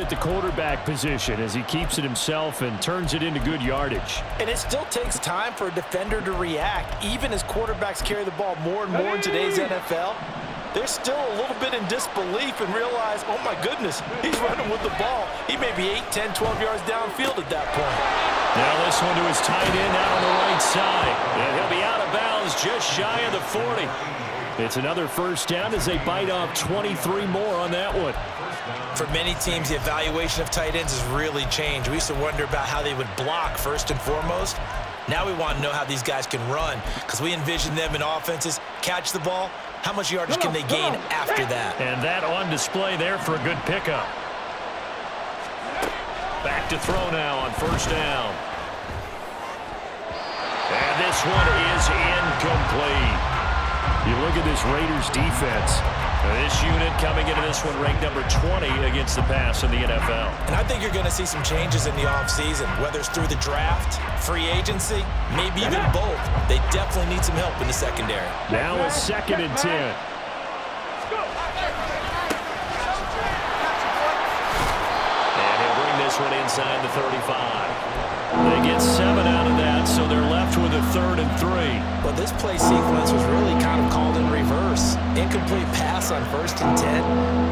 At the quarterback position as he keeps it himself and turns it into good yardage. And it still takes time for a defender to react. Even as quarterbacks carry the ball more and more in today's NFL, they're still a little bit in disbelief and realize, oh my goodness, he's running with the ball. He may be 8, 10, 12 yards downfield at that point. Now this one to his tight end out on the right side. And he'll be out of bounds just shy of the 40. It's another first down as they bite off 23 more on that one. For many teams, the evaluation of tight ends has really changed. We used to wonder about how they would block first and foremost. Now we want to know how these guys can run because we envision them in offenses, catch the ball. How much yardage can they gain after that? And that on display there for a good pickup. Back to throw now on first down. And this one is incomplete. You look at this Raiders defense. This unit coming into this one ranked number 20 against the pass in the NFL. And I think you're going to see some changes in the offseason, whether it's through the draft, free agency, maybe even both. They definitely need some help in the secondary. Now a 2nd and 10. And he'll bring this one inside the 35. They get 7 out of that, so they're left with a 3rd and 3. Well, this play sequence was really kind of called in reverse. Incomplete pass on 1st and 10.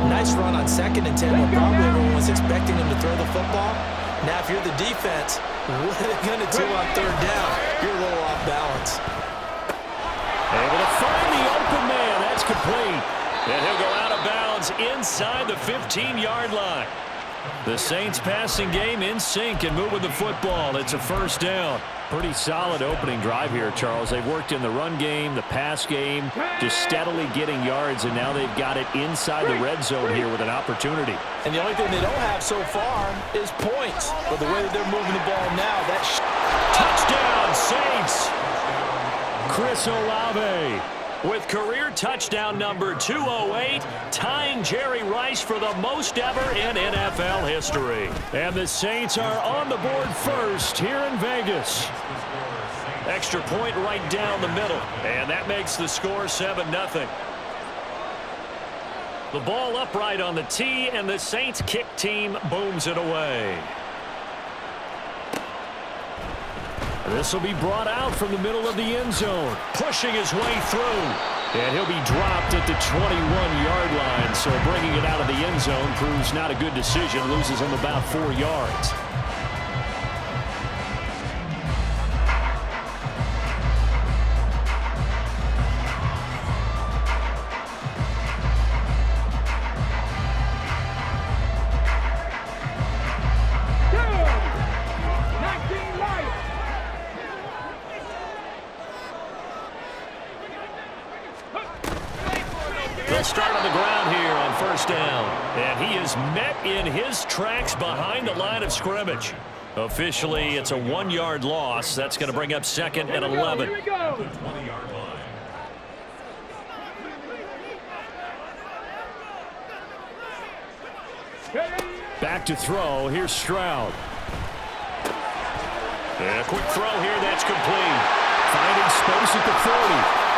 Nice run on 2nd and 10 when probably everyone was expecting him to throw the football. Now, if you're the defense, what are they going to do on 3rd down? You're a little off balance. Able to find the open man. That's complete. And he'll go out of bounds inside the 15-yard line. The Saints passing game in sync and moving the football. It's a first down. Pretty solid opening drive here, Charles. They've worked in the run game, the pass game, just steadily getting yards, and now they've got it inside the red zone here with an opportunity. And the only thing they don't have so far is points. But the way that they're moving the ball now, touchdown, Saints! Chris Olave with career touchdown number 208, tying Jerry Rice for the most ever in NFL history. And the Saints are on the board first here in Vegas. Extra point right down the middle, and that makes the score 7-0. The ball upright on the tee, and the Saints kick team booms it away. This will be brought out from the middle of the end zone, pushing his way through. And he'll be dropped at the 21-yard line, so bringing it out of the end zone proves not a good decision, loses him about 4 yards. They'll start on the ground here on first down. And he is met in his tracks behind the line of scrimmage. Officially, it's a 1-yard loss. That's going to bring up 2nd and 11. Here we go. Back to throw. Here's Stroud. And a quick throw here. That's complete. Finding space at the 40.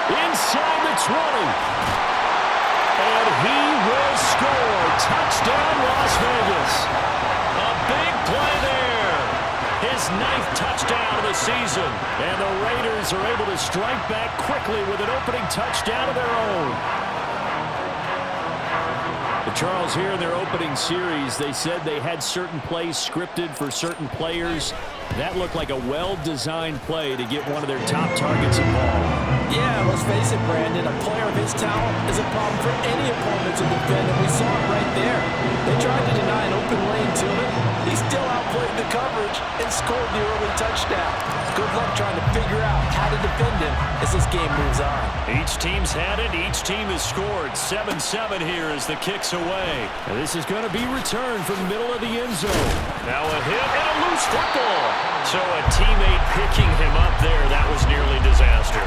Inside the 20. And he will score. Touchdown, Las Vegas. A big play there. His 9th touchdown of the season. And the Raiders are able to strike back quickly with an opening touchdown of their own. Charles, here in their opening series, they said they had certain plays scripted for certain players. That looked like a well-designed play to get one of their top targets involved. Yeah, let's face it, Brandon. A player of his talent is a problem for any opponent to defend, and we saw it right there. They tried to deny an open lane to him. He still outplayed the coverage and scored the early touchdown. Good luck trying to figure out how to defend him as this game moves on. Each team's had it. Each team has scored. 7-7 here as the kick's away. And this is going to be returned from the middle of the end zone. Now a hit and a loose football. So a teammate picking him up there, that was nearly disaster.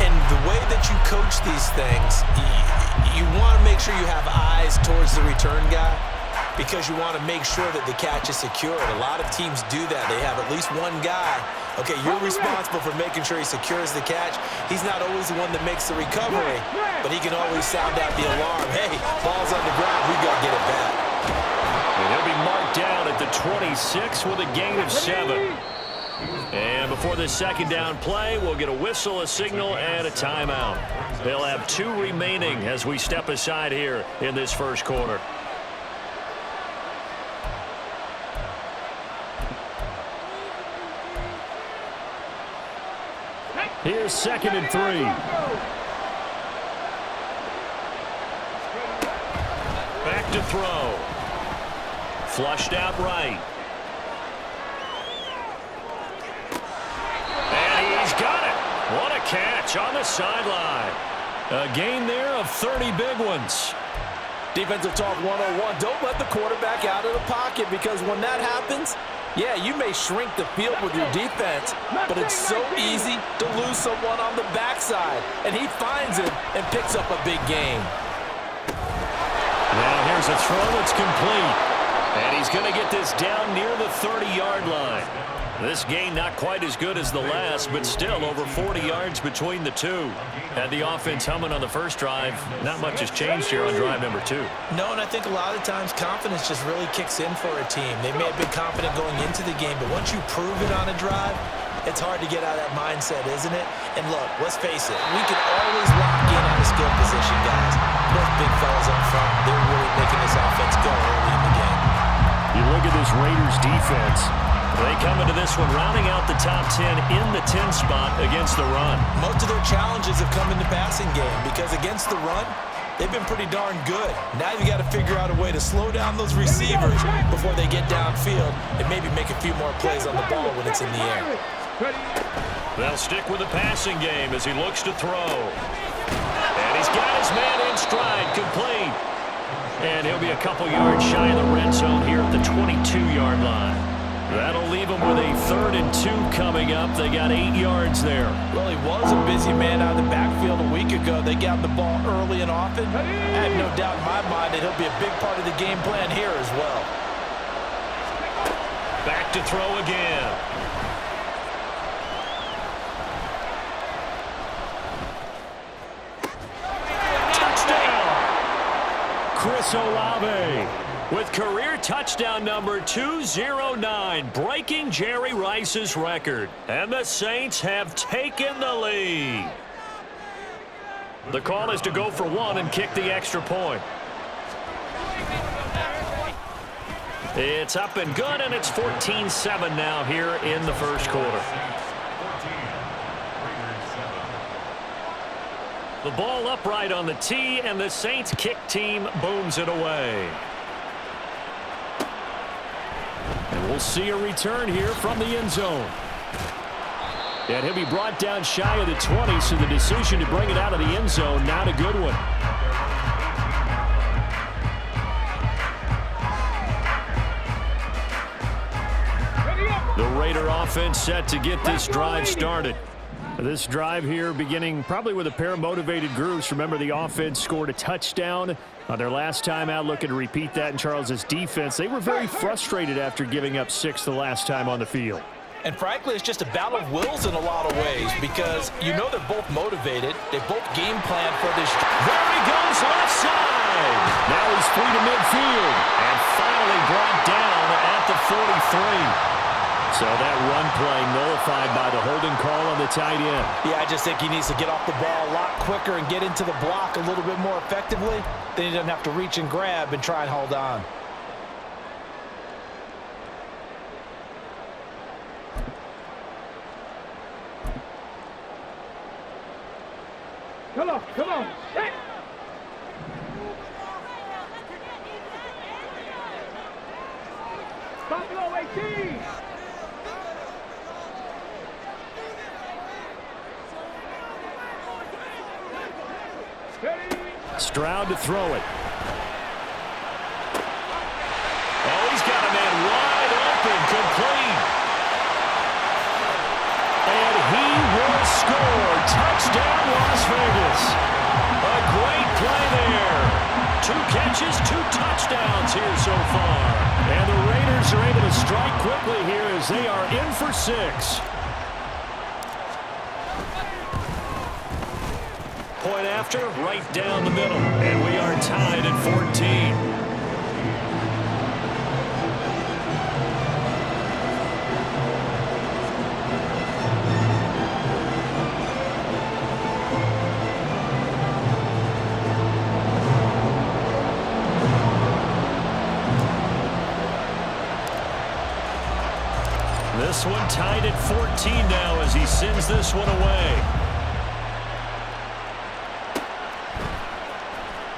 And the way that you coach these things, you want to make sure you have eyes towards the return guy because you want to make sure that the catch is secured. A lot of teams do that. They have at least one guy Okay, you're responsible for making sure he secures the catch. He's not always the one that makes the recovery, but he can always sound out the alarm. Hey, ball's on the ground. We've got to get it back. And he'll be marked down at the 26 with a gain of 7. And before this second down play, we'll get a whistle, a signal, and a timeout. They'll have 2 remaining as we step aside here in this first quarter. Here's 2nd and 3. Back to throw. Flushed out right. And he's got it. What a catch on the sideline. A gain there of 30 big ones. Defensive talk 101. Don't let the quarterback out of the pocket, because when that happens, yeah, you may shrink the field with your defense, but it's so easy to lose someone on the backside. And he finds it and picks up a big gain. Now here's a throw that's complete. And he's going to get this down near the 30-yard line. This gain not quite as good as the last, but still over 40 yards between the two. Had the offense humming on the first drive. Not much has changed here on drive number 2. No, and I think a lot of times confidence just really kicks in for a team. They may have been confident going into the game, but once you prove it on a drive, it's hard to get out of that mindset, isn't it? And look, let's face it, we can always lock in on a skill position, guys. Those big fellas up front, they're really making this offense go early in the game. You look at this Raiders defense. They come into this one rounding out the top 10 in the 10 spot against the run. Most of their challenges have come in the passing game, because against the run, they've been pretty darn good. Now you got to figure out a way to slow down those receivers before they get downfield and maybe make a few more plays on the ball when it's in the air. They'll stick with the passing game as he looks to throw. And he's got his man in stride, complete. And he'll be a couple yards shy of the red zone here at the 22-yard line. That'll leave them with a 3rd and 2 coming up. They got 8 yards there. Well, he was a busy man out of the backfield a week ago. They got the ball early and often. I have no doubt in my mind that he'll be a big part of the game plan here as well. Back to throw again. Chris Olave with career touchdown number 209, breaking Jerry Rice's record. And the Saints have taken the lead. The call is to go for 1 and kick the extra point. It's up and good, and it's 14-7 now here in the first quarter. The ball upright on the tee, and the Saints kick team booms it away. And we'll see a return here from the end zone. And he'll be brought down shy of the 20, so the decision to bring it out of the end zone, not a good one. The Raider offense set to get this drive started. This drive here beginning probably with a pair of motivated groups. Remember, the offense scored a touchdown on their last time out. Looking to repeat that in Charles's defense. They were very frustrated after giving up 6 the last time on the field. And frankly, it's just a battle of wills in a lot of ways, because you know they're both motivated. They both game plan for this. There he goes, left side. Now he's free to midfield and finally brought down at the 43. So that run play nullified by the holding call on the tight end. Yeah, I just think he needs to get off the ball a lot quicker and get into the block a little bit more effectively. Then he doesn't have to reach and grab and try and hold on. Come on, come on. Hey. Buffalo 18. Stroud to throw it. Oh, he's got a man wide open, complete. And he will score. Touchdown, Las Vegas. A great play there. 2 catches, 2 touchdowns here so far. And the Raiders are able to strike quickly here as they are in for 6. point after, right down the middle. And we are tied at 14. This one tied at 14 now as he sends this one away.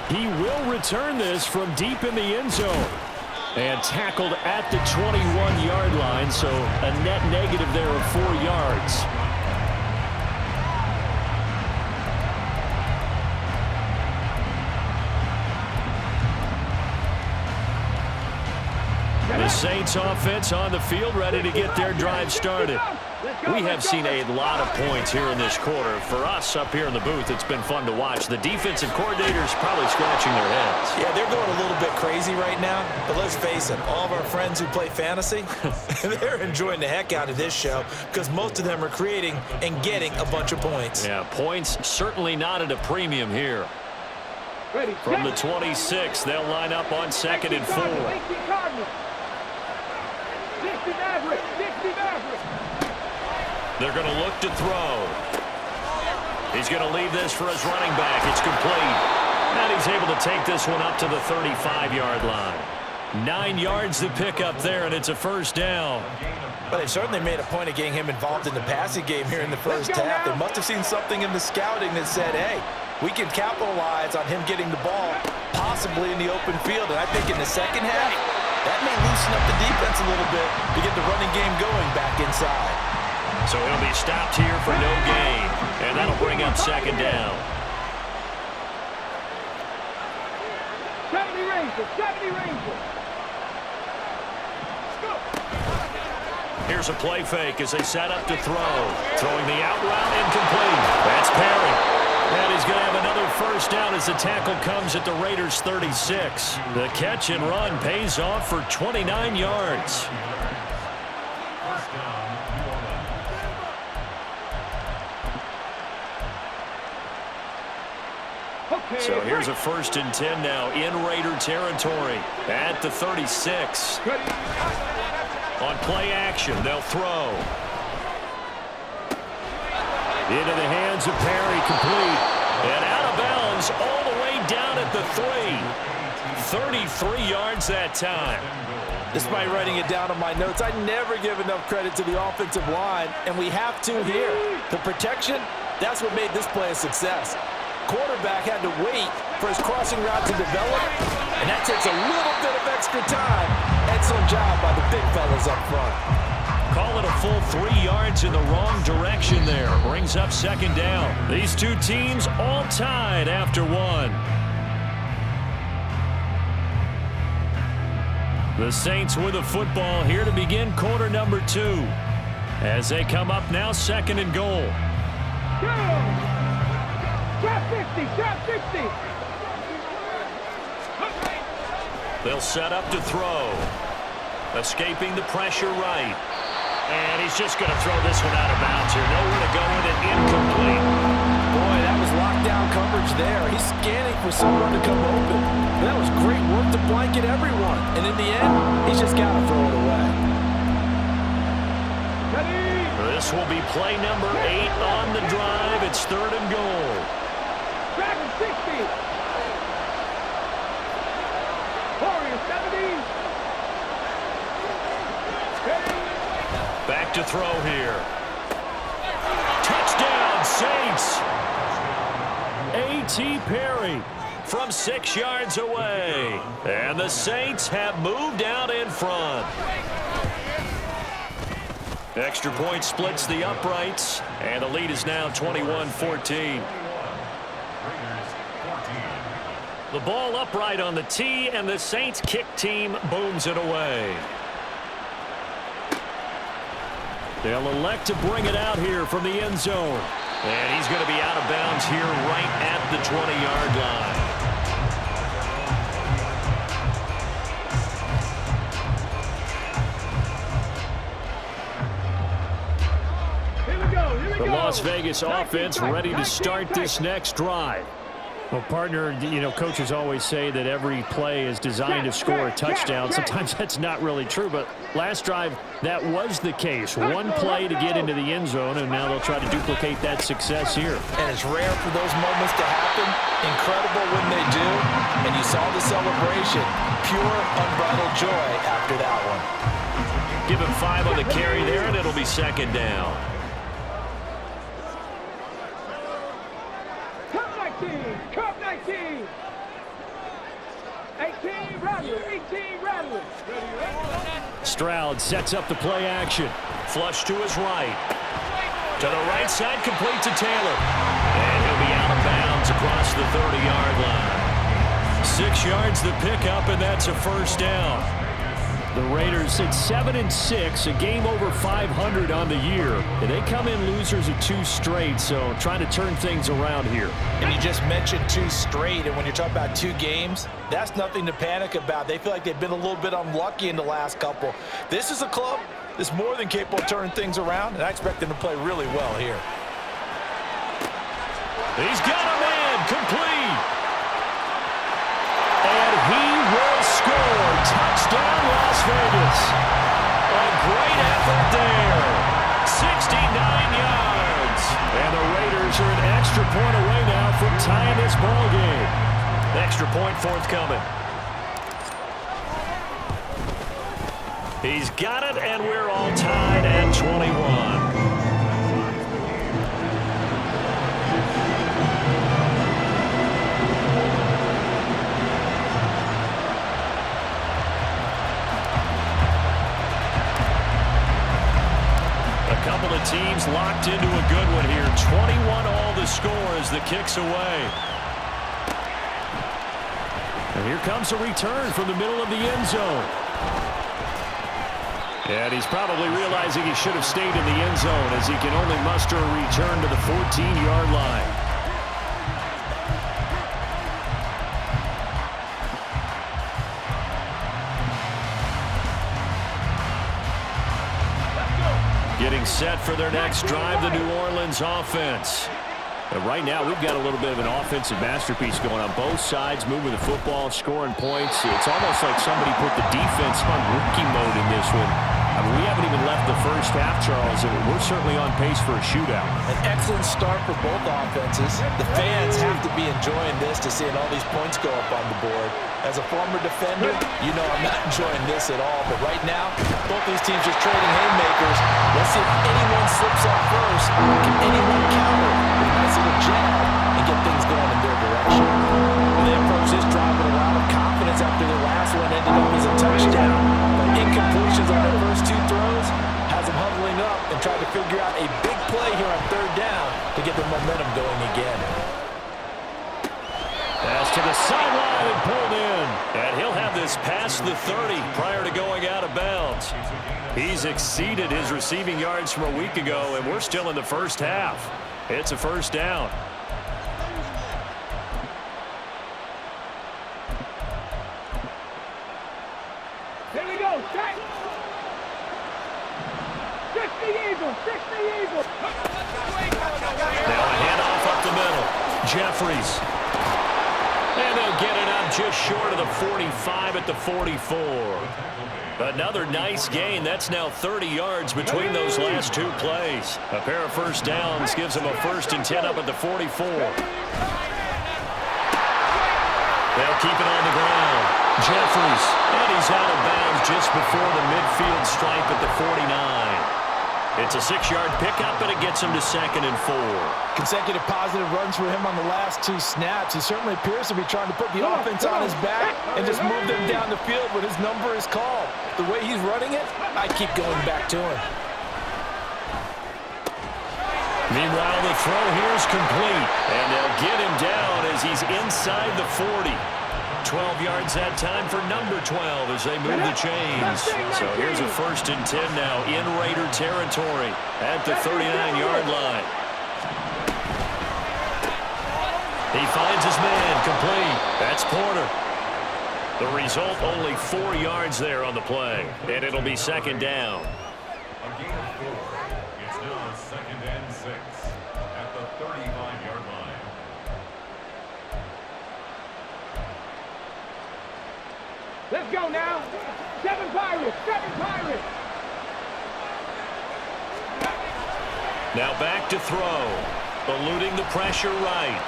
He will return this from deep in the end zone. And tackled at the 21-yard line, so a net negative there of 4 yards. The Saints offense on the field ready to get their drive started. We have seen a lot of points here in this quarter. For us up here in the booth, it's been fun to watch. The defensive coordinators probably scratching their heads. Yeah, they're going a little bit crazy right now. But let's face it, all of our friends who play fantasy, they're enjoying the heck out of this show because most of them are creating and getting a bunch of points. Yeah, points certainly not at a premium here. From the 26, they'll line up on 2nd and 4. They're going to look to throw. He's going to leave this for his running back. It's complete. And he's able to take this one up to the 35-yard line. 9 yards to pick up there, and it's a first down. But they certainly made a point of getting him involved in the passing game here in the first half. They must have seen something in the scouting that said, hey, we can capitalize on him getting the ball possibly in the open field. And I think in the second half, that may loosen up the defense a little bit to get the running game going back inside. So he'll be stopped here for no gain. And that'll bring up 2nd down. 70 Rangers, 70 Rangers. Here's a play fake as they set up to throw. Throwing the out route incomplete. That's Perry. And he's going to have another first down as the tackle comes at the Raiders' 36. The catch and run pays off for 29 yards. So here's a 1st and 10 now in Raider territory at the 36. On play action, they'll throw. Into the hands of Perry, complete. And out of bounds all the way down at the 3. 33 yards that time. Despite writing it down on my notes, I never give enough credit to the offensive line, and we have to here. The protection, that's what made this play a success. Quarterback had to wait for his crossing route to develop, and that takes a little bit of extra time. Excellent job by the big fellas up front. Call it a full 3 yards in the wrong direction there. Brings up 2nd down. These two teams all tied after 1. The Saints with the football here to begin quarter number 2. As they come up now 2nd and goal. Drop 50, drop 50. They'll set up to throw. Escaping the pressure right. And he's just going to throw this one out of bounds here. Nowhere to go with it. Incomplete. Boy, that was lockdown coverage there. He's scanning for someone to come open. That was great work to blanket everyone. And in the end, he's just got to throw it away. This will be play number 8 on the drive. It's 3rd and goal. Dragon 60. Warrior 70. Back to throw here. Touchdown, Saints. A.T. Perry from 6 yards away. And the Saints have moved out in front. Extra point splits the uprights, and the lead is now 21-14. The ball upright on the tee, and the Saints kick team booms it away. They'll elect to bring it out here from the end zone. And he's going to be out of bounds here right at the 20-yard line. The loss Las Vegas offense ready to start this next drive. Well, partner, you know, coaches always say that every play is designed to score a touchdown. Sometimes that's not really true, but last drive, that was the case. One play to get into the end zone, and now they'll try to duplicate that success here. And it's rare for those moments to happen. Incredible when they do. And you saw the celebration. Pure, unbridled joy after that one. Give him 5 on the carry there, and it'll be second down. Cup 19. 18, Rattler. 18, Rattler. Stroud sets up the play action. Flush to his right. To the right side, complete to Taylor. And he'll be out of bounds across the 30-yard line. 6 yards the pickup, and that's a first down. The Raiders sit 7-6, a game over 500 on the year. And they come in losers of 2 straight, so trying to turn things around here. And you just mentioned 2 straight, and when you're talking about 2 games, that's nothing to panic about. They feel like they've been a little bit unlucky in the last couple. This is a club that's more than capable of turning things around, and I expect them to play really well here. He's got a man complete. And he will score. Touchdown, Las Vegas. A great effort there. 69 yards. And the Raiders are an extra point away now from tying this ball game. Extra point forthcoming. He's got it, and we're all tied at 21. Couple of teams locked into a good one here. 21 all the score as the kick's away. And here comes a return from the middle of the end zone. And he's probably realizing he should have stayed in the end zone as he can only muster a return to the 14-yard line. Getting set for their next drive, the New Orleans offense. And right now, we've got a little bit of an offensive masterpiece going on both sides, moving the football, scoring points. It's almost like somebody put the defense on rookie mode in this one. I mean, we haven't even left the first half, Charles, and we're certainly on pace for a shootout. An excellent start for both offenses. The fans have to be enjoying this to seeing all these points go up on the board. As a former defender, you know I'm not enjoying this at all. But right now, both these teams just trading haymakers. Let's see if anyone slips up first. Can anyone counter with a nice little jab and get things going in their direction? They approach this drive with a lot of confidence after their last one ended up as a touchdown. But incompletions on their first 2 throws has them huddling up and trying to figure out a big play here on 3rd down to get their momentum going again. Pass to the sideline and pulled in. And he'll have this past the 30 prior to going out of bounds. He's exceeded his receiving yards from a week ago, and we're still in the first half. It's a first down. Here we go, set. 60 Eagles, 60 Eagles. Now a handoff up the middle. Jeffries. And they'll get it up just short of the 45 at the 44. Another nice gain. That's now 30 yards between those last 2 plays. A pair of first downs gives them a 1st and 10 up at the 44. They'll keep it on the ground. Jeffries, and he's out of bounds just before the midfield stripe at the 49. It's a 6-yard pickup, and it gets him to 2nd and 4. Consecutive positive runs for him on the last 2 snaps. He certainly appears to be trying to put the offense on his back and just move them down the field when his number is called. The way he's running it, I keep going back to him. Meanwhile, the throw here is complete, and they'll get him down as he's inside the 40. 12 yards that time for number 12 as they move the chains. So here's a 1st and 10 now in Raider territory at the 39-yard line. He finds his man complete. That's Porter. The result, only 4 yards there on the play, and it'll be 2nd down. A gain of 4. It's now 2nd and 6. Let's go now. 7 Pirates, 7 Pirates. Now back to throw. Eluding the pressure right.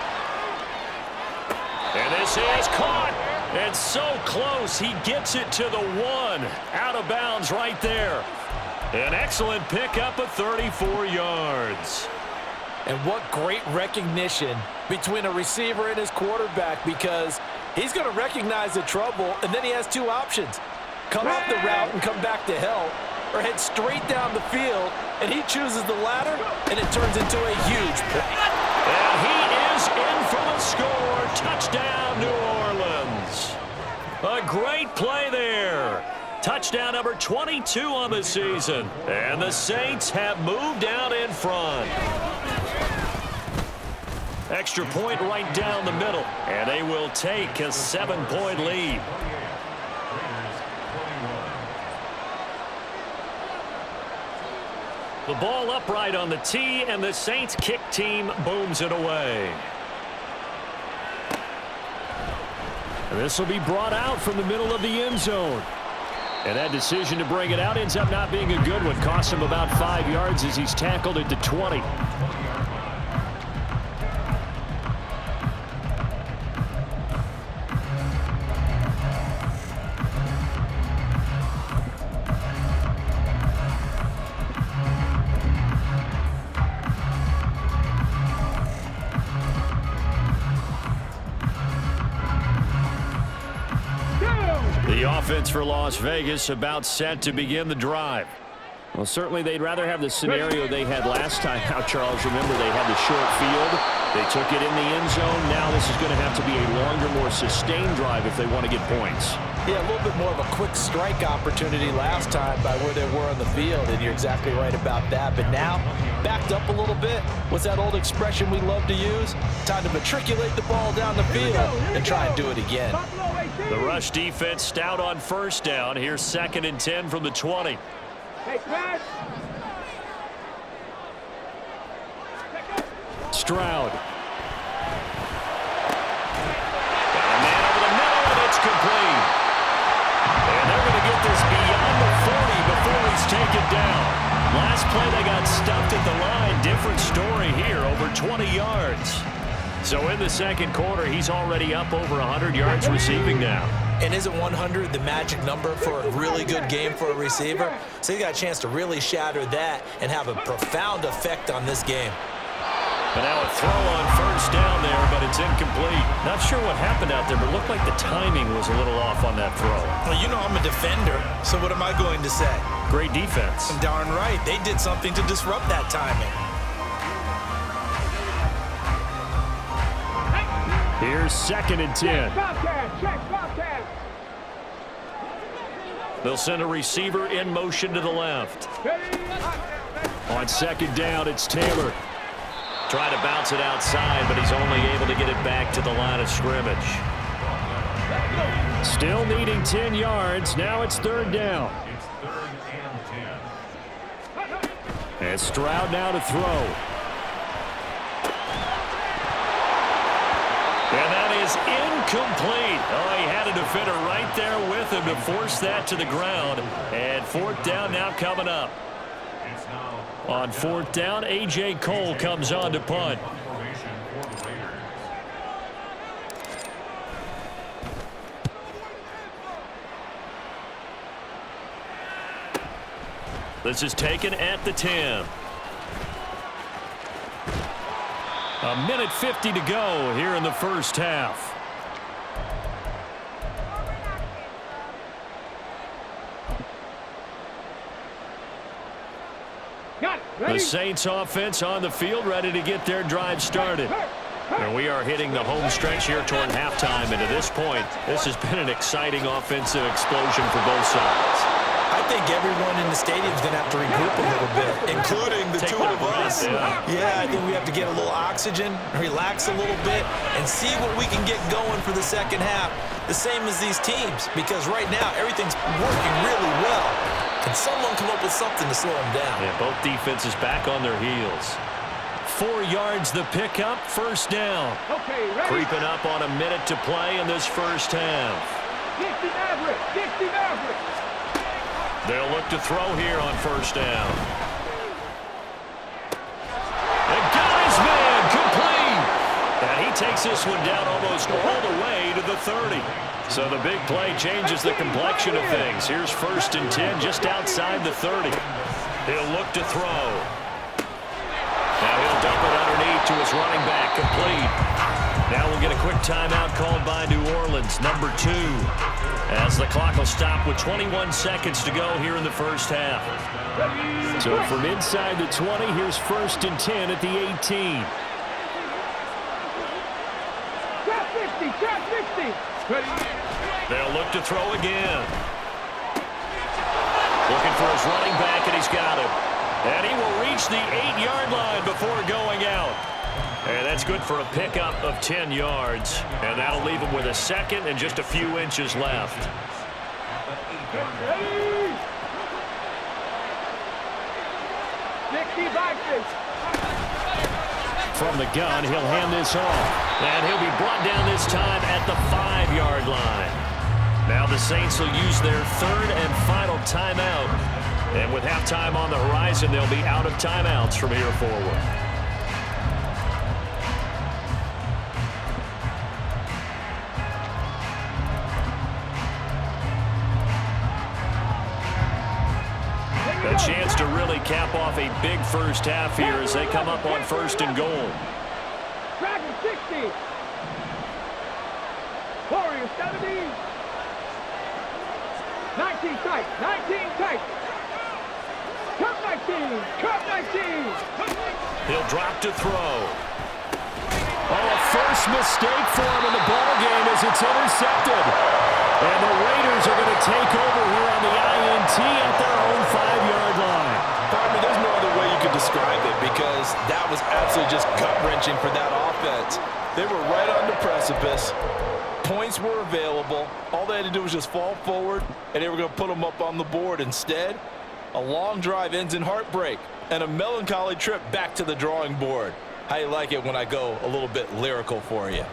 And this is caught. And so close, he gets it to the 1. Out of bounds right there. An excellent pickup of 34 yards. And what great recognition between a receiver and his quarterback, because he's going to recognize the trouble, and then he has 2 options. Come up the route and come back to help, or head straight down the field, and he chooses the latter, and it turns into a huge play. And he is in for the score. Touchdown, New Orleans. A great play there. Touchdown number 22 on the season. And the Saints have moved out in front. Extra point right down the middle. And they will take a 7-point lead. The ball upright on the tee, and the Saints kick team booms it away. And this will be brought out from the middle of the end zone. And that decision to bring it out ends up not being a good one. Costs him about 5 yards as he's tackled at the 20. The offense for Las Vegas about set to begin the drive. Well, certainly they'd rather have the scenario they had last time out, Charles. Remember, they had the short field. They took it in the end zone. Now this is going to have to be a longer, more sustained drive if they want to get points. Yeah, a little bit more of a quick strike opportunity last time by where they were on the field, and you're exactly right about that. But now, backed up a little bit. What's that old expression we love to use? Time to matriculate the ball down the field and try and do it again. The rush defense stout on first down. Here's 2nd and 10 from the 20. Hey, pass. Stroud. Got a man over the middle, and it's complete. And they're going to get this beyond the 40 before he's taken down. Last play, they got stuffed at the line. Different story here, over 20 yards. So in the second quarter, he's already up over 100 yards receiving now. And isn't 100 the magic number for a really good game for a receiver? So he got a chance to really shatter that and have a profound effect on this game. But now a throw on first down there, but it's incomplete. Not sure what happened out there, but it looked like the timing was a little off on that throw. Well, you know I'm a defender, so what am I going to say? Great defense. Darn right. They did something to disrupt that timing. Here's 2nd and 10. Check Bobcat. They'll send a receiver in motion to the left. On 2nd down, it's Taylor. Trying to bounce it outside, but he's only able to get it back to the line of scrimmage. Still needing 10 yards. Now it's 3rd down. And Stroud now to throw. And that is incomplete. Oh, he had a defender right there with him to force that to the ground. And 4th down now coming up. On 4th down, A.J. Cole comes on to punt. This is taken at the 10. A minute 50 to go here in the first half. The Saints offense on the field, ready to get their drive started. And we are hitting the home stretch here toward halftime. And to this point, this has been an exciting offensive explosion for both sides. I think everyone in the stadium is going to have to regroup a little bit, including the two of us. Yeah, I think we have to get a little oxygen, relax a little bit, and see what we can get going for the second half. The same as these teams, because right now everything's working really well. Can someone come up with something to slow them down? Yeah, both defenses back on their heels. 4 yards the pickup, first down. Okay, ready? Creeping up on a minute to play in this first half. Maverick. 60 Maverick. They'll look to throw here on first down. And got his man complete. And he takes this one down almost all the way to the 30. So the big play changes the complexion of things. Here's 1st and 10 just outside the 30. He'll look to throw. Now he'll dump it underneath to his running back, complete. Now we'll get a quick timeout called by New Orleans, number 2. As the clock will stop with 21 seconds to go here in the first half. So from inside the 20, here's 1st and 10 at the 18. Trap 50. Trap 50. They'll look to throw again. Looking for his running back, and he's got him. And he will reach the 8-yard line before going out. And that's good for a pickup of 10 yards. And that'll leave him with a second and just a few inches left. Ready? 65. From the gun, he'll hand this off. And he'll be brought down this time at the 5-yard line. Now the Saints will use their 3rd and final timeout. And with halftime on the horizon, they'll be out of timeouts from here forward. A chance to really cap off a big first half here as they come up on 1st and goal. Dragon 60. Warrior 70. 19 tight. 19 tight. Cup 19. Cup 19. He'll drop to throw. Oh, a first mistake for him in the ball game as it's intercepted. And the Raiders are going to take over here on the INT at their own 5-yard line. Pardon me, there's no other way you could describe it because that was absolutely just gut-wrenching for that offense. They were right on the precipice. Points were available. All they had to do was just fall forward, and they were going to put them up on the board. Instead, a long drive ends in heartbreak and a melancholy trip back to the drawing board. How you like it when I go a little bit lyrical for you?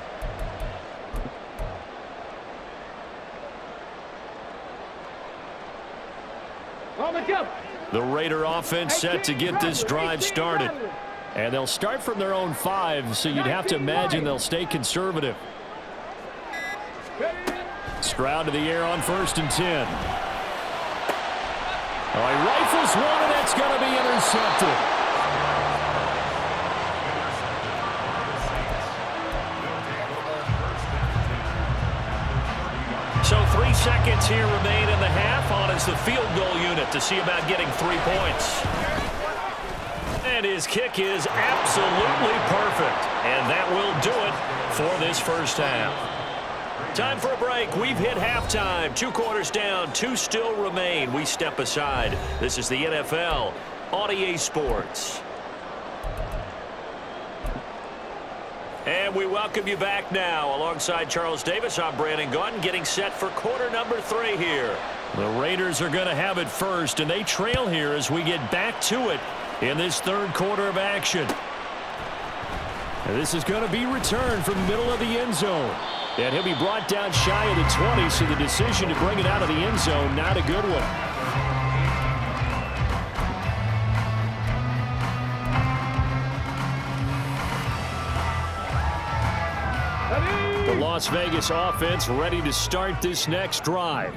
On the jump. The Raider offense set to get this drive started. And they'll start from their own 5, so you'd have to imagine they'll stay conservative. Stroud to the air on 1st and 10. Oh, he rifles one, and that's going to be intercepted. So 3 seconds here remain in the half. On is the field goal unit to see about getting 3 points. And his kick is absolutely perfect. And that will do it for this first half. Time for a break. We've hit halftime. 2 quarters down, 2 still remain. We step aside. This is the NFL on EA Sports. And we welcome you back now. Alongside Charles Davis, I'm Brandon Gaudin, getting set for quarter number 3 here. The Raiders are going to have it first, and they trail here as we get back to it in this 3rd quarter of action. And this is going to be returned from the middle of the end zone. And he'll be brought down shy of the 20, so the decision to bring it out of the end zone, not a good one. The Las Vegas offense ready to start this next drive.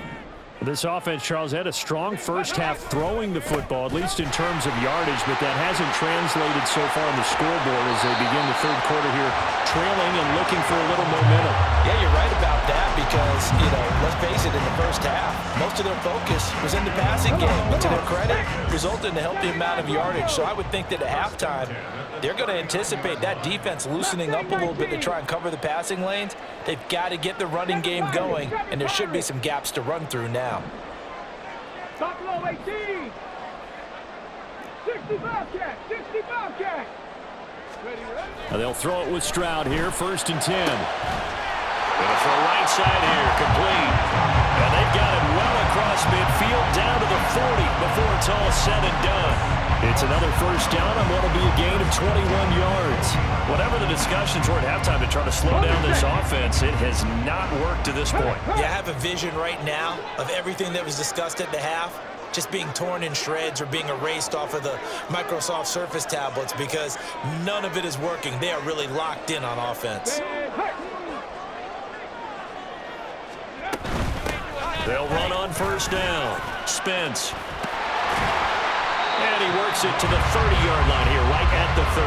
This offense, Charles, had a strong first half throwing the football, at least in terms of yardage, but that hasn't translated so far on the scoreboard as they begin the 3rd quarter here, trailing and looking for a little momentum. Yeah, you're right about that because, let's face it, in the first half, most of their focus was in the passing game, but to their credit, resulted in a healthy amount of yardage. So I would think that at halftime, they're going to anticipate that defense loosening up a little bit to try and cover the passing lanes. They've got to get the running game going, and there should be some gaps to run through now. Top low 18. 60 Bobcat. 60 Bobcat. They'll throw it with Stroud here, 1st and 10. Going to throw right side here, complete. And they've got it well across midfield, down to the 40 before it's all said and done. It's another first down on what will be a gain of 21 yards. Whatever the discussions were at halftime to try to slow down this offense, it has not worked to this point. Yeah, I have a vision right now of everything that was discussed at the half just being torn in shreds or being erased off of the Microsoft Surface tablets because none of it is working. They are really locked in on offense. They'll run on first down. Spence. And he works it to the 30-yard line here, right at the 30.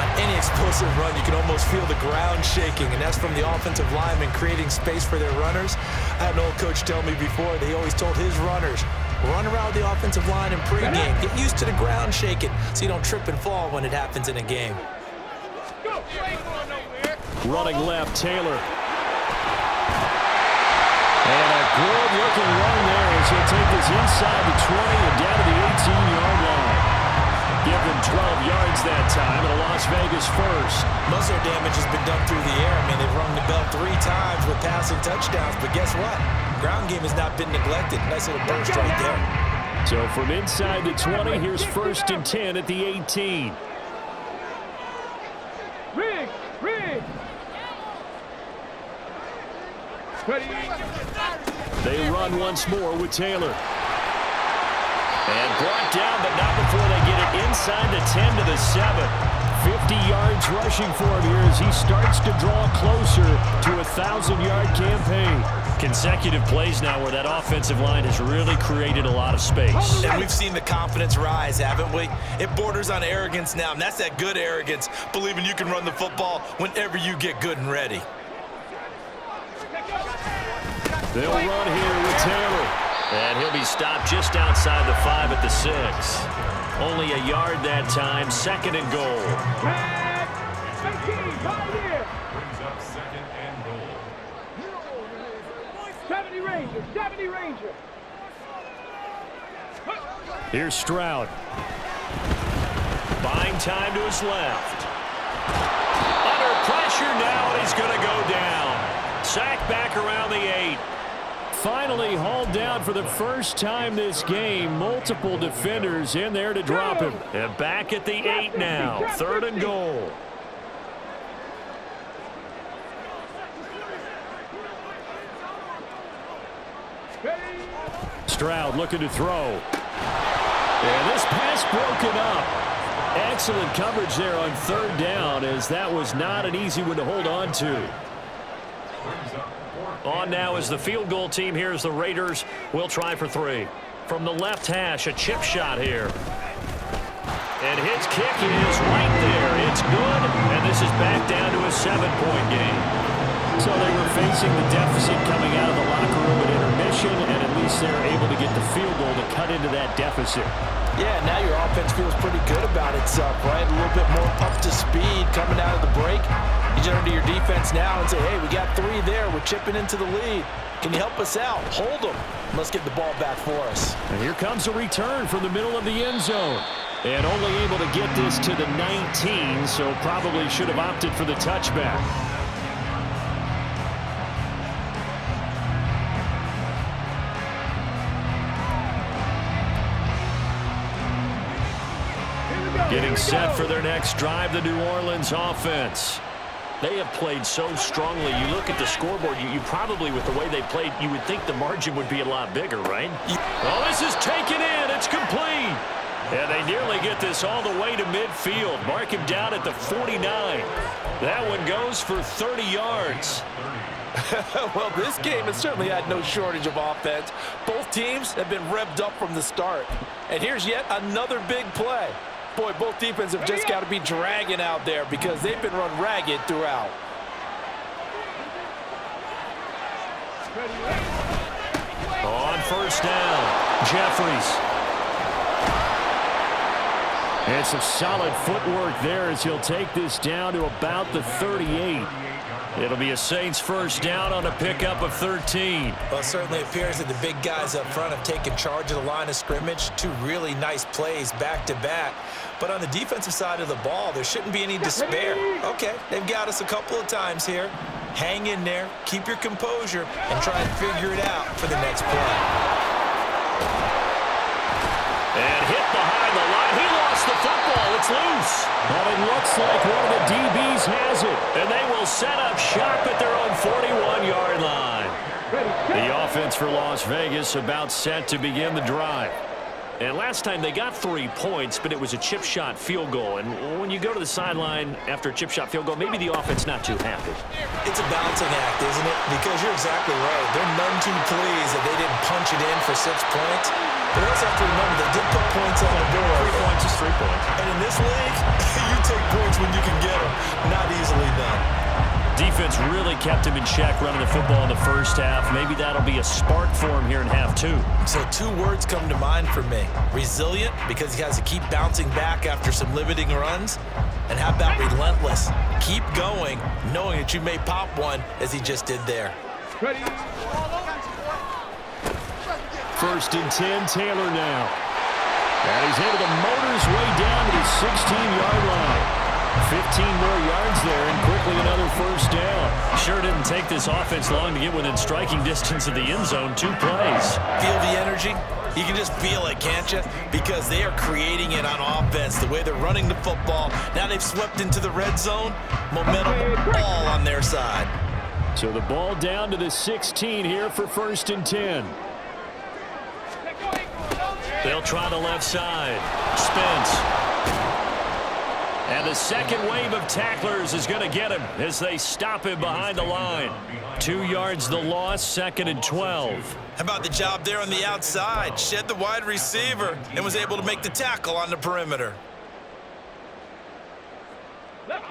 On any explosive run, you can almost feel the ground shaking, and that's from the offensive linemen creating space for their runners. I had an old coach tell me before, they always told his runners, run around the offensive line in pregame. Get used to the ground shaking so you don't trip and fall when it happens in a game. Running left, Taylor. And a good-looking run there as he'll take this inside the 20 and down to the 18-yard line. Give them 12 yards that time and a Las Vegas first. Most of their damage has been done through the air. I mean, they've rung the bell 3 times with passing touchdowns, but guess what? Ground game has not been neglected. Nice little burst right there. So from inside the 20, here's first and 10 at the 18. Riggs! They run once more with Taylor. And brought down, but not before they get it inside the 10 to the 7. 50 yards rushing for him here as he starts to draw closer to a 1,000-yard campaign. Consecutive plays now where that offensive line has really created a lot of space. And we've seen the confidence rise, haven't we? It borders on arrogance now, and that's that good arrogance, believing you can run the football whenever you get good and ready. They'll run here with Taylor. And he'll be stopped just outside the 5 at the 6. Only a yard that time, second and goal. 70 Ranger. Here's Stroud. Buying time to his left. Under pressure now, and he's going to go down. Sacked back around the 8. Finally hauled down for the first time this game. Multiple defenders in there to drop him. And back at the 8 now. Third and goal. Stroud looking to throw. And this pass broken up. Excellent coverage there on third down, as that was not an easy one to hold on to. On now is the field goal team. Here's the Raiders. We'll try for 3. From the left hash, a chip shot here. And his kick is right there. It's good, and this is back down to a 7-point game. So they were facing the deficit coming out of the locker room at intermission, and at least they're able to get the field goal to cut into that deficit. Yeah, now your offense feels pretty good about itself, right? A little bit more up to speed coming out of the break. You turn to your defense now and say, hey, we got 3 there. We're chipping into the lead. Can you help us out? Hold them. Let's get the ball back for us. And here comes a return from the middle of the end zone. And only able to get this to the 19, so probably should have opted for the touchback. Getting set for their next drive, the New Orleans offense. They have played so strongly. You look at the scoreboard, you probably, with the way they played, you would think the margin would be a lot bigger, right? Oh, this is taken in. It's complete. And they nearly get this all the way to midfield. Mark him down at the 49. That one goes for 30 yards. Well, this game has certainly had no shortage of offense. Both teams have been revved up from the start. And here's yet another big play. Boy, both defenses have just got to be dragging out there because they've been run ragged throughout. On first down, Jeffries. And some solid footwork there as he'll take this down to about the 38. It'll be a Saints first down on a pickup of 13. Well, it certainly appears that the big guys up front have taken charge of the line of scrimmage. 2 really nice plays back-to-back. But on the defensive side of the ball, there shouldn't be any despair. Okay, they've got us a couple of times here. Hang in there, keep your composure, and try and figure it out for the next play. And hit behind the line. He lost the football. It's loose. But it looks like one of the DBs has it. And they will set up shop at their own 41-yard line. The offense for Las Vegas about set to begin the drive. And last time they got 3 points, but it was a chip shot field goal. And when you go to the sideline after a chip shot field goal, maybe the offense not too happy. It's a balancing act, isn't it? Because you're exactly right. They're none too pleased that they didn't punch it in for 6 points. But also have to remember, they did put points on the board. 3 points is 3 points. And in this league, you take points when you can get them. Not easily done. Defense really kept him in check running the football in the first half. Maybe that'll be a spark for him here in half 2. So 2 words come to mind for me. Resilient, because he has to keep bouncing back after some limiting runs. And how about relentless? Keep going, knowing that you may pop one, as he just did there. Ready? First and 10, Taylor now. And he's able to motor his way down to the 16-yard line. 15 more yards there, and quickly another first down. Sure didn't take this offense long to get within striking distance of the end zone. 2 plays. Feel the energy? You can just feel it, can't you? Because they are creating it on offense, the way they're running the football. Now they've swept into the red zone. Momentum all on their side. So the ball down to the 16 here for first and 10. They'll try the left side. Spence. And the second wave of tacklers is going to get him as they stop him behind the line. 2 yards the loss, 2nd and 12. How about the job there on the outside? Shed the wide receiver and was able to make the tackle on the perimeter.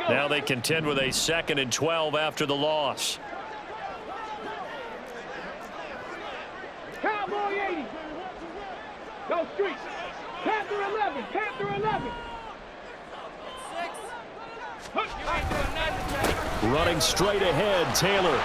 Now they contend with a 2nd and 12 after the loss. Cowboy 80. Go street. Panther 11. Panther 11. Running straight ahead, Taylor.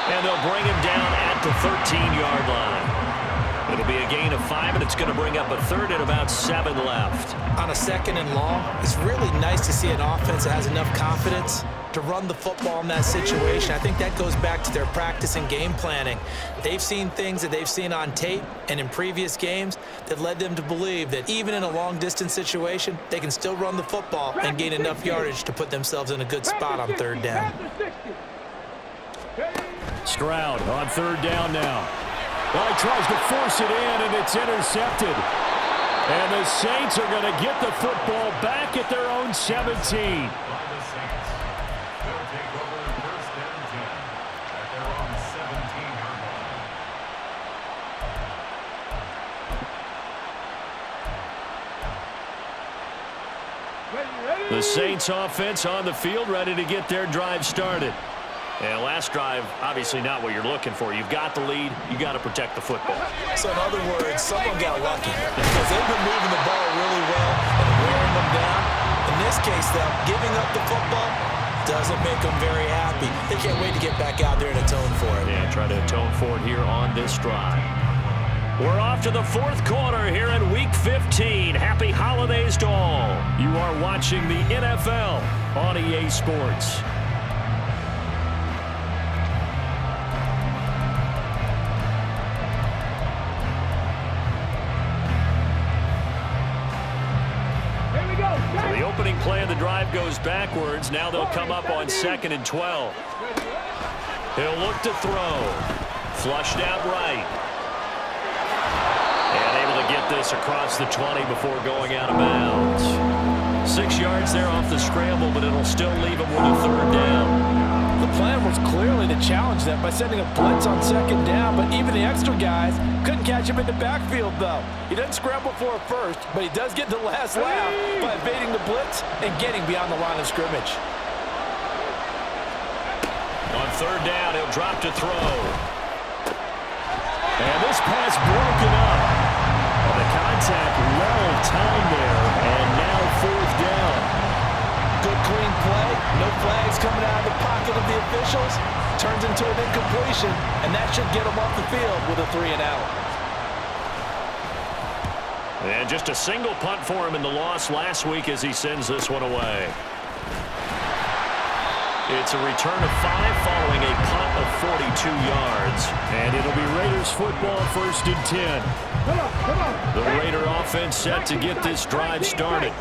And they'll bring him down at the 13-yard line. It'll be a gain of 5, and it's going to bring up a third and about 7 left. On a 2nd and long, it's really nice to see an offense that has enough confidence to run the football in that situation. I think that goes back to their practice and game planning. They've seen things that they've seen on tape and in previous games that led them to believe that even in a long-distance situation, they can still run the football and gain enough yardage to put themselves in a good spot on 3rd down. Stroud on 3rd down now. Well, he tries to force it in, and it's intercepted. And the Saints are going to get the football back at their own 17. The Saints offense on the field, ready to get their drive started. And last drive, obviously not what you're looking for. You've got the lead. You got to protect the football. So in other words, someone got lucky because they've been moving the ball really well and wearing them down. In this case, though, giving up the football doesn't make them very happy. They can't wait to get back out there and atone for it. Yeah, try to atone for it here on this drive. We're off to the 4th quarter here in Week 15. Happy holidays to all. You are watching the NFL on EA Sports. Here we go. So the opening play of the drive goes backwards. Now they'll come up on 2nd and 12. He'll look to throw. Flushed out right. And able to get this across the 20 before going out of bounds. 6 yards there off the scramble, but it'll still leave him with a 3rd down. The plan was clearly to challenge them by sending a blitz on 2nd down, but even the extra guys couldn't catch him in the backfield, though. He doesn't scramble for it first, but he does get the last laugh by evading the blitz and getting beyond the line of scrimmage. On 3rd down, he'll drop to throw. And this pass broken up. The contact well timed there, and now 4th down. Good clean play, no flags coming out of the pocket of the officials. Turns into an incompletion, and that should get him off the field with a 3 and out. And just a single punt for him in the loss last week as he sends this one away. It's a return of 5 following a punt of 42 yards. And it'll be Raiders football, 1st and 10. The Raider offense set to get this drive started.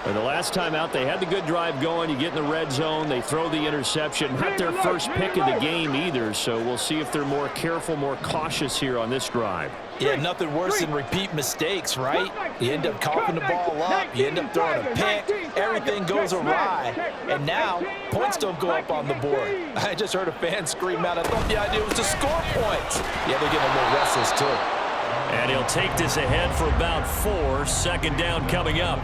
And the last time out, they had the good drive going. You get in the red zone, they throw the interception. Not their first pick of the game either, so we'll see if they're more careful, more cautious here on this drive. Yeah, nothing worse than repeat mistakes, right? You end up coughing the ball up, you end up throwing a pick, everything goes awry, and now points don't go up on the board. I just heard a fan scream out, I thought the idea was to score points. Yeah, they're getting a little restless too. And he'll take this ahead for about 4, 2nd down coming up.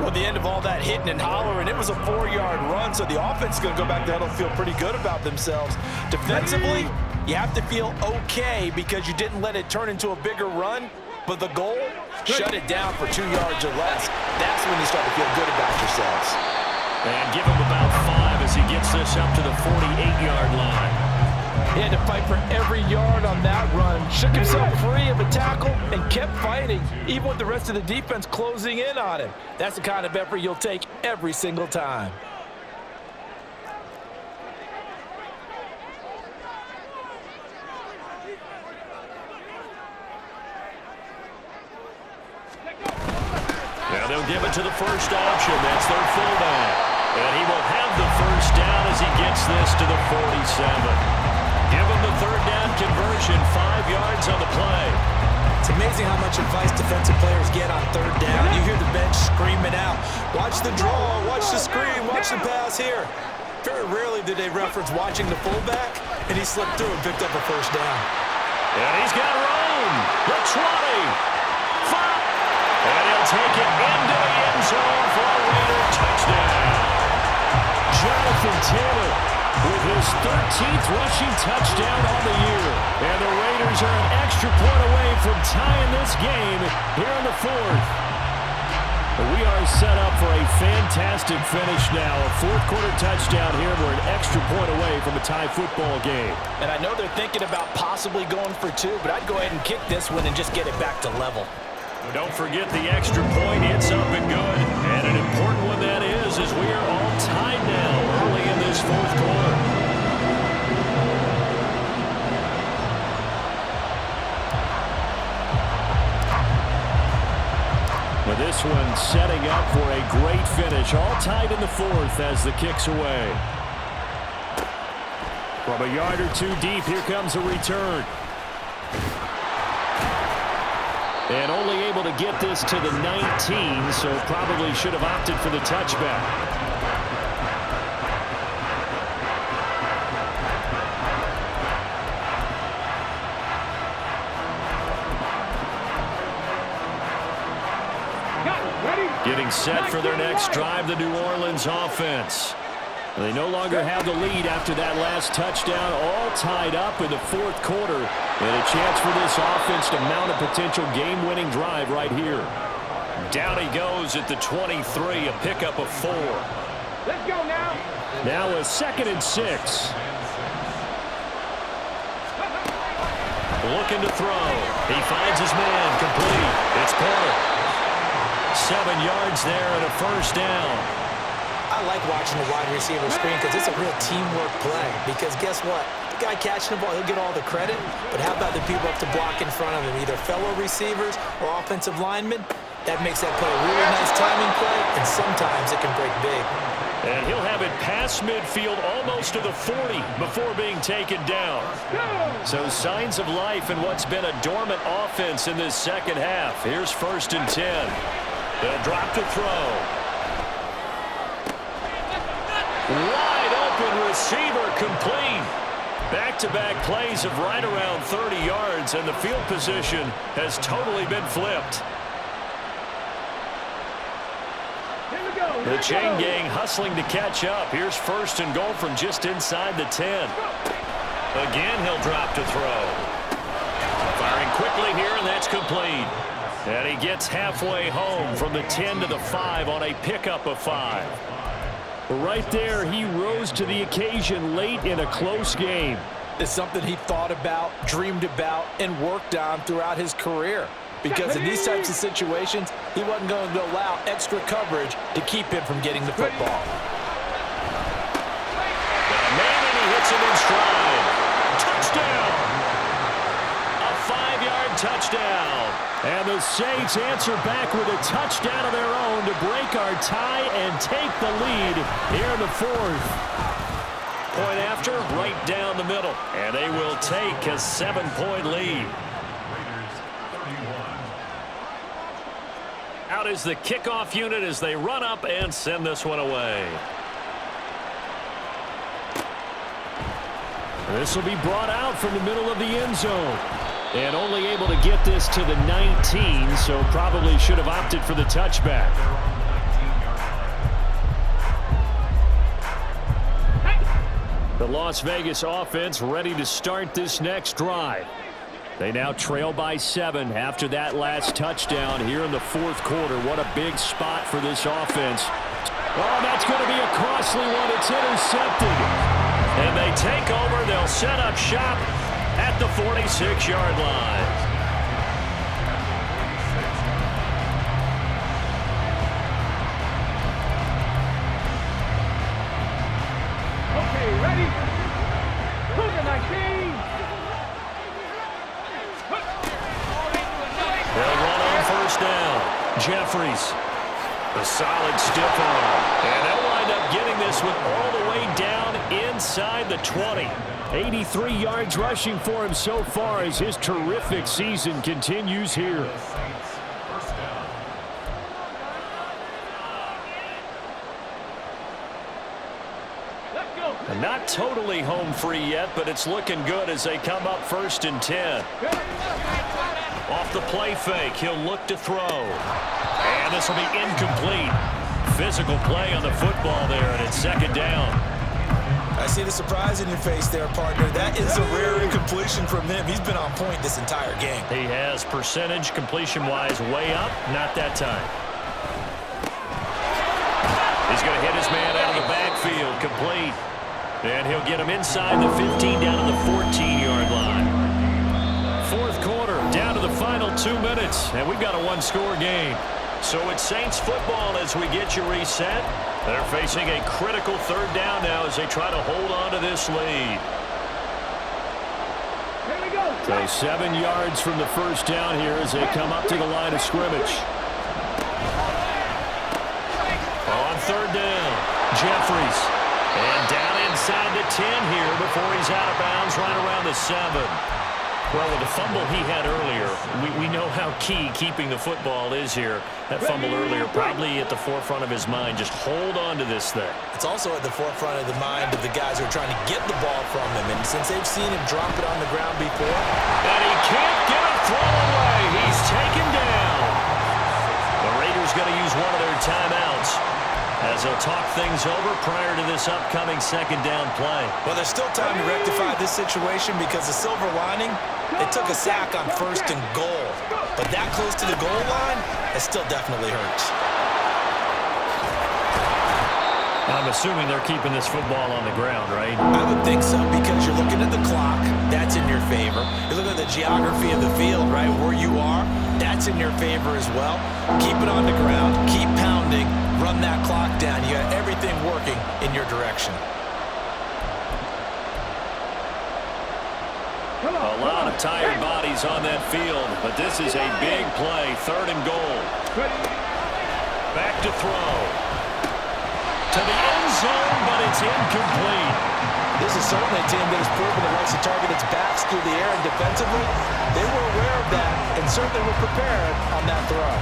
Well, the end of all that hitting and hollering, it was a 4-yard run, so the offense is going to go back there and feel pretty good about themselves. Defensively, you have to feel okay because you didn't let it turn into a bigger run, but the goal, shut it down for 2 yards or less. That's when you start to feel good about yourselves. And give him about 5 as he gets this up to the 48-yard line. He had to fight for every yard on that run, shook himself free of a tackle, and kept fighting, even with the rest of the defense closing in on him. That's the kind of effort you'll take every single time. Now they'll give it to the first option. That's their fullback. And he will have the first down as he gets this to the 47. Give him the 3rd down conversion, 5 yards on the play. It's amazing how much advice defensive players get on 3rd down. You hear the bench screaming out, watch the draw, watch the screen, watch the pass here. Very rarely do they reference watching the fullback, and he slipped through and picked up a 1st down. And he's got room. The 20. 5. And he'll take it into the end zone for a Raider touchdown. Jonathan Taylor with his 13th rushing touchdown on the year. And the Raiders are an extra point away from tying this game here in the 4th. We are set up for a fantastic finish now. A 4th-quarter touchdown here. We're an extra point away from a tie football game. And I know they're thinking about possibly going for 2, but I'd go ahead and kick this one and just get it back to level. Don't forget the extra point. It's up and good. And an important one that is, as we are all tied now early in this 4th quarter. Now this one setting up for a great finish. All tied in the 4th as the kick's away. From a yard or 2 deep, here comes a return. And only able to get this to the 19, so probably should have opted for the touchback. Getting set for their next drive, the New Orleans offense. They no longer have the lead after that last touchdown, all tied up in the 4th quarter. And a chance for this offense to mount a potential game-winning drive right here. Down he goes at the 23, a pickup of 4. Let's go now. Now a 2nd and 6. Looking to throw. He finds his man, complete. It's Porter. 7 yards there and a 1st down. I like watching the wide receiver screen because it's a real teamwork play. Because guess what? The guy catching the ball, he'll get all the credit. But how about the people up to block in front of him, either fellow receivers or offensive linemen? That makes that play a really nice timing play, and sometimes it can break big. And he'll have it past midfield almost to the 40 before being taken down. So signs of life in what's been a dormant offense in this 2nd half. Here's 1st and 10. They'll drop to throw. Wide open receiver complete. Back-to-back plays of right around 30 yards, and the field position has totally been flipped. The chain gang hustling to catch up. Here's 1st and goal from just inside the 10. Again, he'll drop to throw. Firing quickly here, and that's complete. And he gets halfway home from the 10 to the 5 on a pickup of 5. Right there, he rose to the occasion late in a close game. It's something he thought about, dreamed about, and worked on throughout his career. Because in these types of situations, he wasn't going to allow extra coverage to keep him from getting the football. touchdown. And the Saints answer back with a touchdown of their own to break our tie and take the lead here in the fourth. Point after, right down the middle. And they will take a 7-point lead. Out is the kickoff unit as they run up and send this one away. This will be brought out from the middle of the end zone. And only able to get this to the 19, so probably should have opted for the touchback. The Las Vegas offense ready to start this next drive. They now trail by 7 after that last touchdown here in the fourth quarter. What a big spot for this offense. Oh, that's going to be a costly one. It's intercepted. And they take over. They'll set up shop at the 46-yard line. Okay, ready? Cougar 19. They'll run on first down. Jeffries. A solid stiff arm. And they'll wind up getting this one all the way down inside the 20. 83 yards rushing for him so far as his terrific season continues here. Let's go. And not totally home free yet, but it's looking good as they come up 1st and 10. Off the play fake, he'll look to throw. And this will be incomplete. Physical play on the football there, and it's 2nd down. I see the surprise in your face there, partner. That is a rare incompletion from him. He's been on point this entire game. He has percentage completion-wise way up. Not that time. He's going to hit his man out of the backfield. Complete. And he'll get him inside the 15 down to the 14-yard line. Fourth quarter, down to the final 2 minutes. And we've got a one-score game. So it's Saints football as we get you reset. They're facing a critical 3rd down now as they try to hold on to this lead. Here we go. So 7 yards from the first down here as they come up to the line of scrimmage. On 3rd down, Jeffries. And down inside the 10 here before he's out of bounds right around the 7. Well, with the fumble he had earlier, we know how key keeping the football is here. That fumble earlier probably at the forefront of his mind. Just hold on to this thing. It's also at the forefront of the mind of the guys who are trying to get the ball from him. And since they've seen him drop it on the ground before. And he can't get a throw away. He's taken down. The Raiders going to use one of their timeouts as they'll talk things over prior to this upcoming 2nd down play. Well, there's still time to rectify this situation because the silver lining, it took a sack on 1st and goal. But that close to the goal line, it still definitely hurts. I'm assuming they're keeping this football on the ground, right? I would think so because you're looking at the clock. That's in your favor. You're looking at the geography of the field, right, where you are. That's in your favor as well. Keep it on the ground. Keep pounding. Run that clock down. You got everything working in your direction. A lot of tired bodies on that field, but this is a big play. 3rd and goal. Back to throw. To the end zone, but it's incomplete. This is certainly a team that has proven it likes to target its backs through the air, and defensively, they were aware of that and certainly were prepared on that throw.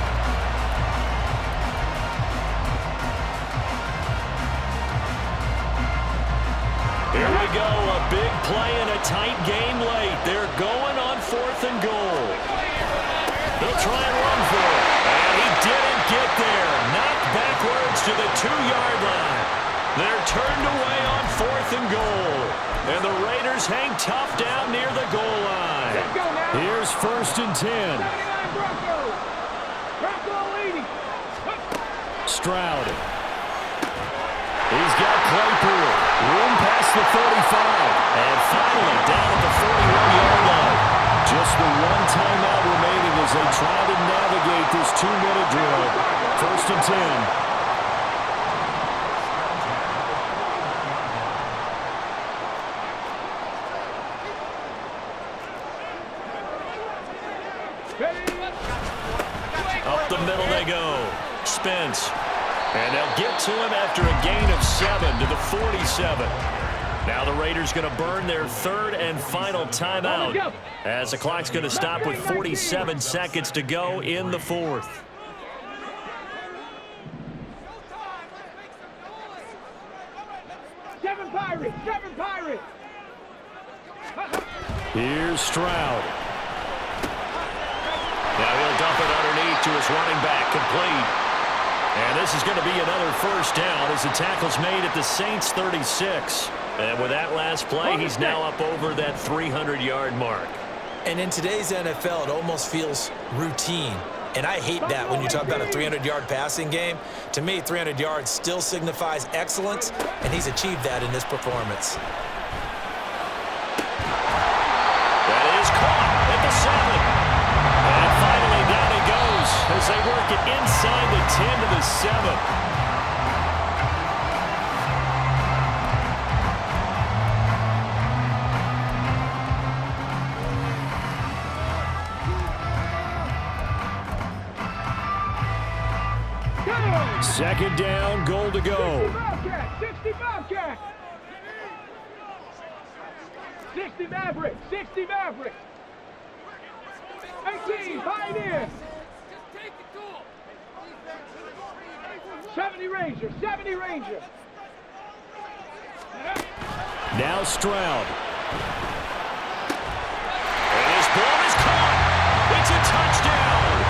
Here we go, a big play in a tight game late. They're going on 4th and goal. They'll try and run for it. And he didn't get there. Knocked backwards to the 2-yard line. They're turned away on 4th and goal. And the Raiders hang tough down near the goal line. Here's 1st and 10. Stroud. He's got Claypool. Room past the 35. And finally down at the 41-yard line. Just the one timeout remaining as they try to navigate this 2-minute drill. 1st and 10. Up the middle they go. Spence. And they'll get to him after a gain of 7 to the 47. Now the Raiders going to burn their third and final timeout as the clock's going to stop with 47 seconds to go in the fourth. Seven Pirates! Here's Stroud. Now he'll dump it underneath to his running back, complete. And this is going to be another first down as the tackle's made at the Saints' 36. And with that last play, he's now up over that 300-yard mark. And in today's NFL, it almost feels routine. And I hate that when you talk about a 300-yard passing game. To me, 300 yards still signifies excellence, and he's achieved that in this performance. That is caught at the 7. And finally down he goes as they work it inside the 10 to the 7. Second down, goal to go. 60 Bobcat! 60 Maverick! 60 Maverick! 18 Pioneer! 70 Ranger! 70 Ranger! Now Stroud. And his ball is caught. It's a touchdown.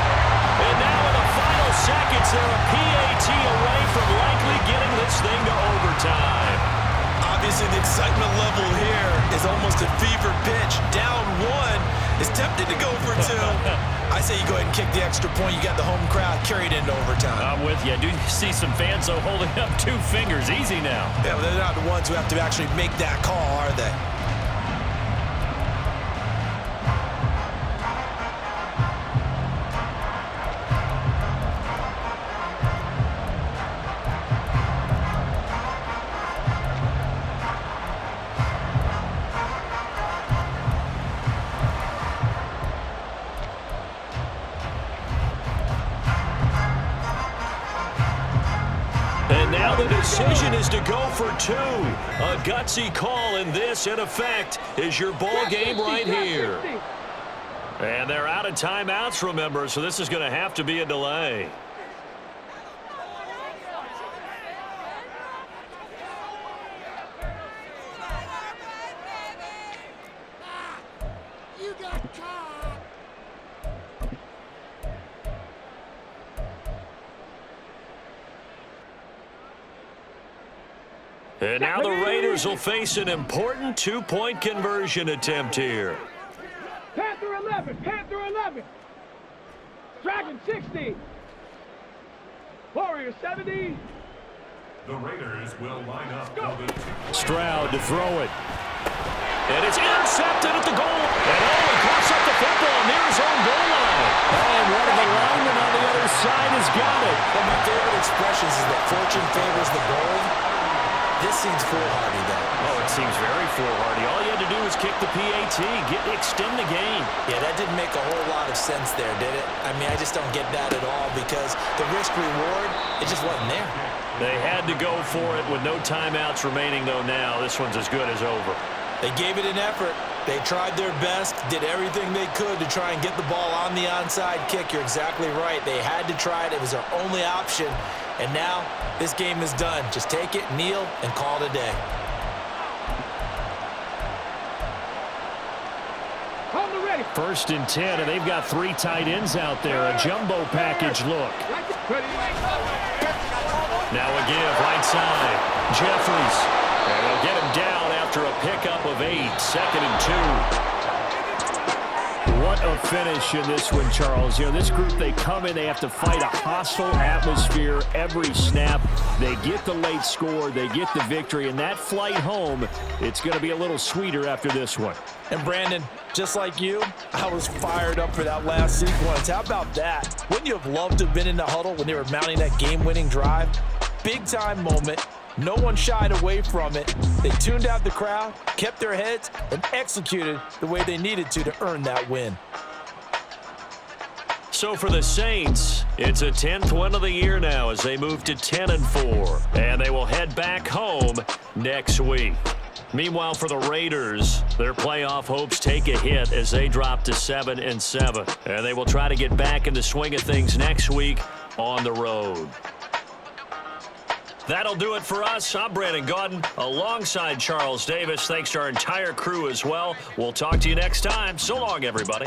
And now in the final seconds, they're a PAT away from likely getting this thing to overtime. Obviously, the excitement level here is almost a fever pitch. Down 1 is tempted to go for 2. I say you go ahead and kick the extra point. You got the home crowd carried into overtime. I'm with you. I do see some fans, though, holding up 2 fingers. Easy now. Yeah, but they're not the ones who have to actually make that call, are they? And now the decision is to go for 2. A gutsy call, and this, in effect, is your ball game right here. And they're out of timeouts, remember, so this is going to have to be a delay. And now the Raiders will face an important 2-point conversion attempt here. Panther 11! Panther 11! Dragon 60! Warrior 70! The Raiders will line up for the Stroud to throw it. And it's intercepted at the goal. And Owen coughs up the football near his own goal line. And one of the linemen on the other side has got it. One of my favorite expressions is that fortune favors the bold. This seems foolhardy, though. Oh, it seems very foolhardy. All you had to do was kick the PAT, extend the game. Yeah, that didn't make a whole lot of sense there, did it? I mean, I just don't get that at all because the risk-reward, it just wasn't there. They had to go for it with no timeouts remaining, though, now. This one's as good as over. They gave it an effort. They tried their best, did everything they could to try and get the ball on the onside kick. You're exactly right. They had to try it. It was their only option. And now this game is done. Just take it, kneel, and call it a day. First and 10, and they've got 3 tight ends out there. A jumbo package look. Now a give, right side. Jeffries. And they'll get him down after a pickup of 8. 2nd and 2. What a finish in this one, Charles. You know, this group, they come in, they have to fight a hostile atmosphere every snap. They get the late score, they get the victory, and that flight home, it's going to be a little sweeter after this one. And Brandon, just like you, I was fired up for that last sequence. How about that? Wouldn't you have loved to have been in the huddle when they were mounting that game-winning drive? Big-time moment. No one shied away from it. They tuned out the crowd, kept their heads, and executed the way they needed to earn that win. So for the Saints, it's a 10th win of the year now as they move to 10-4. And they will head back home next week. Meanwhile, for the Raiders, their playoff hopes take a hit as they drop to 7-7. And they will try to get back in the swing of things next week on the road. That'll do it for us. I'm Brandon Gaudin alongside Charles Davis. Thanks to our entire crew as well. We'll talk to you next time. So long, everybody.